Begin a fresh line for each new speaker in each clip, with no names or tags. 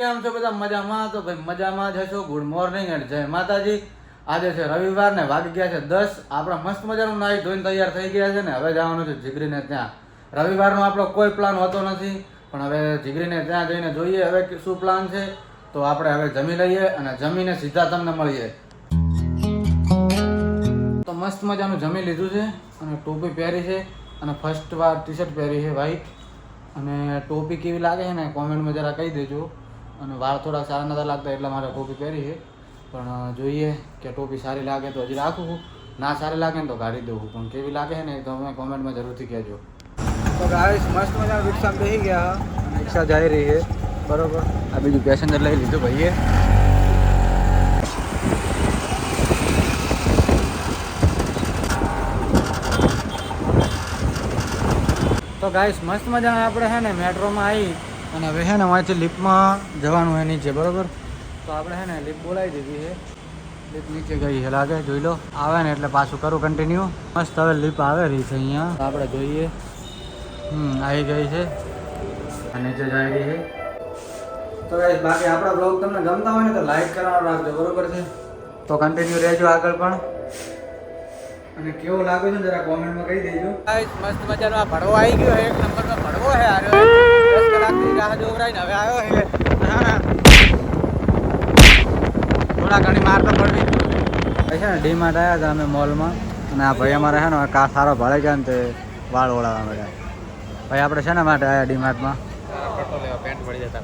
કેમ છો બધા મજામાં? તો ભાઈ મજામાં જ હશો. ગુડ મોર્નિંગ એન્ડ જય માતાજી. આજે છે રવિવાર ને વાગી ગયા છે 10. આપણે મસ્ત મજાનું નાહી ધોઈને તૈયાર થઈ ગયા છે ને હવે જવાનું છે જીગરીને ત્યાં. રવિવારનો આપણો કોઈ પ્લાન હોતો નથી, પણ હવે જીગરીને ત્યાં જઈને જોઈએ હવે શું પ્લાન છે. તો આપણે હવે જમી લઈએ અને જમીને સીધા તમને મળીએ. તો મસ્ત મજાનું જમી લીધું છે અને ટોપી પહેરી છે અને ફર્સ્ટ વાર ટી શર્ટ પહેરી છે વ્હાઈટ. અને ટોપી કેવી લાગે છે ને કોમેન્ટમાં જરા કહી દેજો. અને વાળ થોડા સારા નતા લાગતા એટલે મારે ટોપી પહેરી છે, પણ જોઈએ કે ટોપી સારી લાગે તો હજી રાખું, ના સારી લાગે ને તો કાઢી દઉં. પણ કેવી લાગે છે ને એ તમે કોમેન્ટમાં જરૂરથી કહેજો. તો ગાઈસ મસ્ત મજાનું રિક્ષામાં બેસી ગયા અને રિક્ષા જઈ રહી છે બરોબર. આ બીજું પેસેન્જર લઈ લીધું ભાઈએ. તો ગાઈસ મસ્ત મજાના આપણે છે ને મેટ્રોમાં આવી અને હવે છે ને અહીંથી લિફ્ટમાં જવાનું છે નીચે બરોબર. તો આપણે છે ને લિફ્ટ બોલાવી દીધી છે, લિફ્ટ નીચે ગઈ છે લાગે, જોઈ લો. આવે ને એટલે પાછું કરું કન્ટિન્યુ. મસ્ત હવે લિફ્ટ આવે રહી છે અહીંયા, આપણે જોઈએ. આવી ગઈ છે અને નીચે જઈ રહી છે. તો ગાઈસ બાકી આપણા બ્લોગ તમને ગમતા હોય ને તો લાઈક કરવાનું રાખજો બરોબર છે. તો કન્ટિન્યુ રહેજો આગળ પણ. અને કેવો લાગે છે જરા કોમેન્ટમાં કહી દેજો. ગાઈસ મસ્ત મજાનો આ ભડવો આવી ગયો, એક નંબરનો ભડવો છે. આર્યો 10 કલાકની રાહ જોવરાઈને હવે આવ્યો છે. થોડા ઘણી માર તો પડવી છે ને. ડીમાર્ટ આવ્યા હતા અમે મોલમાં અને આ ભાઈ અમારે છે ને કા સારો ભાડે ગયા ને તે વાળ ઓળાવવા મળ્યા. ભાઈ આપણે શેના માટે આવ્યા ડીમાર્ટમાં? પેન્ટ પડી જાય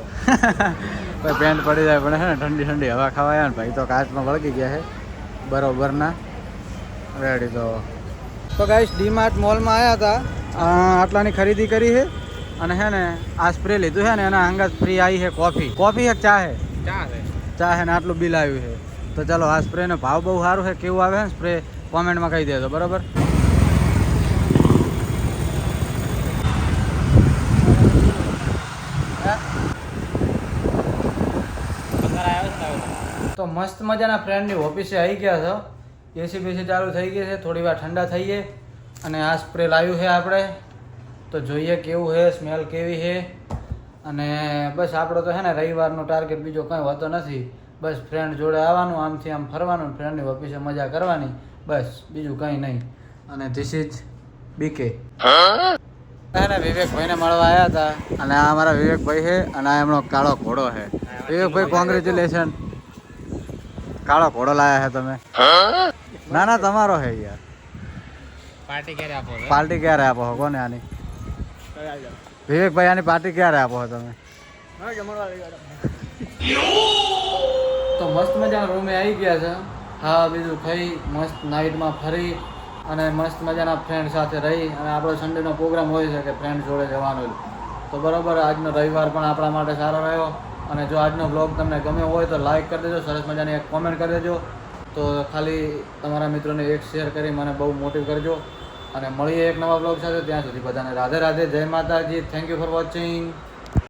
ભાઈ, પેન્ટ પડી જાય પણ છે ને ઠંડી ઠંડી હવા ખાવાયા ને ભાઈ તો કાચમાં વળગી ગયા છે બરોબરના રેડી. તો ગાઈસ ડીમાર્ટ મોલમાં આવ્યા હતા, આટલાની ખરીદી કરી છે અને છે ને આ સ્પ્રે લીધું છે ને એના અંગત ફ્રી આવી છે કોફી. કોફી એક ચા છે? ચા છે ને આટલું બિલ આવ્યું છે. તો ચાલો આ સ્પ્રેનો ભાવ બહુ સારું છે, કેવું આવે છે સ્પ્રે કોમેન્ટમાં કહી દેજો બરોબર. તો મસ્ત મજાના ફ્રેન્ડની ઓફિસે આવી ગયા છો. એસી બેસી ચાલુ થઈ ગઈ છે, થોડી વાર ઠંડા થઈએ અને આ સ્પ્રે લાવ્યું છે આપણે. તો જોઈએ કેવું છે, સ્મેલ કેવી છે. અને બસ આપણો તો છે ને રવિવારનો ટાર્ગેટ બીજો કંઈ હોતો નથી. બસ ફ્રેન્ડ જોડે આવવાનું, આમથી આમ ફરવાનું, ફ્રેન્ડની ઓફિસે મજા કરવાની, બસ બીજું કંઈ નહીં. અને ધીસ ઇઝ બીકે. ને વિવેકભાઈને મળવા આવ્યા હતા અને આ અમારા વિવેકભાઈ છે અને આ એમનો કાળો ઘોડો છે. વિવેકભાઈ કોંગ્રેચ્યુલેશન, કાળો ઘોડો લાયા છે તમે. ના ના તમારો હે યાર. પાર્ટી ક્યારે આપો છો કોને આની? વિવેકભાઈ આની પાર્ટી ક્યારે આપો છો તમે? તો મસ્ત મજાના રૂમે આવી ગયા છે. હા બીજું ખાઈ મસ્ત નાઇટમાં ફરી અને મસ્ત મજાના ફ્રેન્ડ સાથે રહી. અને આપણો સન્ડેનો પ્રોગ્રામ હોય છે કે ફ્રેન્ડ જોડે જવાનો. તો બરાબર આજનો રવિવાર પણ આપણા માટે સારો રહ્યો. અને જો આજનો બ્લોગ તમને ગમ્યો હોય તો લાઈક કરી દેજો, સરસ મજાની એક કોમેન્ટ કરી દેજો. તો ખાલી તમારા મિત્રોને એક શેર કરી મને બહુ મોટિવ કરજો. અને મળીએ એક નવા બ્લોગ સાથે. ત્યાં સુધી બધાને રાધે રાધે, જય માતાજી. Thank you for watching.